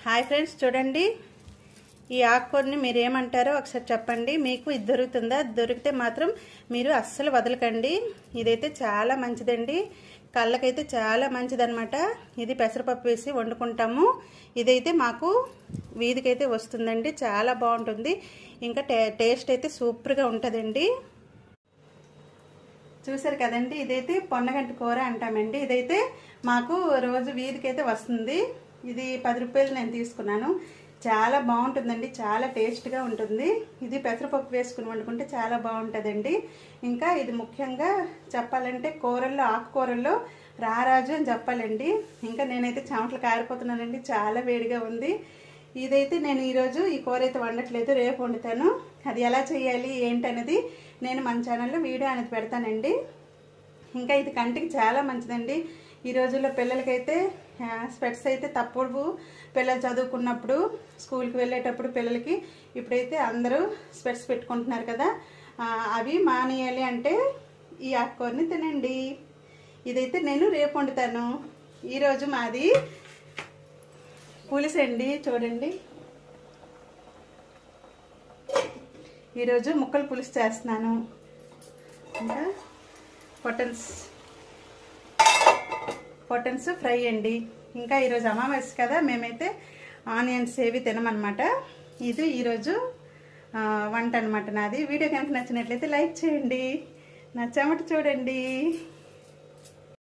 Hi friends, చూడండి ఈ ఆకుకూరని మీరు ఏమంటారో ఒకసారి చెప్పండి. మీకు ఇది దొరుకుతుందా? దొరికితే మాత్రం మీరు అస్సలు వదలకండి. ఇదైతే చాలా మంచిదండి, కళ్ళకైతే చాలా మంచిదన్నమాట. ఇది పెసరపప్పు వేసి వండుకుంటాము. ఇదైతే మాకు వీధికైతే వస్తుందండి, చాలా బాగుంటుంది. ఇంకా టేస్ట్ అయితే సూపర్గా ఉంటుందండి. చూసారు కదండి, ఇదైతే పొన్నగంటి కూర అంటామండి. ఇదైతే మాకు రోజు వీధికైతే వస్తుంది. ఇది 10 రూపాయలు నేను తీసుకున్నాను. చాలా బాగుంటుందండి, చాలా టేస్ట్గా ఉంటుంది. ఇది పెసరపప్పు వేసుకుని వండుకుంటే చాలా బాగుంటుందండి. ఇంకా ఇది ముఖ్యంగా చెప్పాలంటే కూరల్లో, ఆకుకూరల్లో రారాజు అని చెప్పాలండి. ఇంకా నేనైతే చెమటలు కారిపోతున్నానండి, చాలా వేడిగా ఉంది. ఇదైతే నేను ఈరోజు ఈ కూర అయితే వండట్లేదు, రేపు వండుతాను. అది ఎలా చేయాలి ఏంటనేది నేను మన ఛానల్లో వీడియో అనేది పెడతానండి. ఇంకా ఇది కంటికి చాలా మంచిదండి. ఈ రోజుల్లో పిల్లలకైతే స్పెట్స్ అయితే తప్పవు. పిల్లలు చదువుకున్నప్పుడు, స్కూల్కి వెళ్ళేటప్పుడు పిల్లలకి ఇప్పుడైతే అందరూ స్పెట్స్ పెట్టుకుంటున్నారు కదా, అవి మానేయాలి అంటే ఈ ఆకుకూరని తినండి. ఇదైతే నేను రేపు వండుతాను. ఈరోజు మాది పులుసు అండి. చూడండి, ఈరోజు ముక్కలు పులుసు చేస్తున్నాను. ఇంకా పొటన్స్ ఫ్రై అండి. ఇంకా ఈరోజు అమావాస్య కదా, మేమైతే ఆనియన్స్ ఏవి తినమన్నమాట. ఇది ఈరోజు వంట అనమాట నాది. వీడియో కనుక నచ్చినట్లయితే లైక్ చేయండి. నా చెమట చూడండి.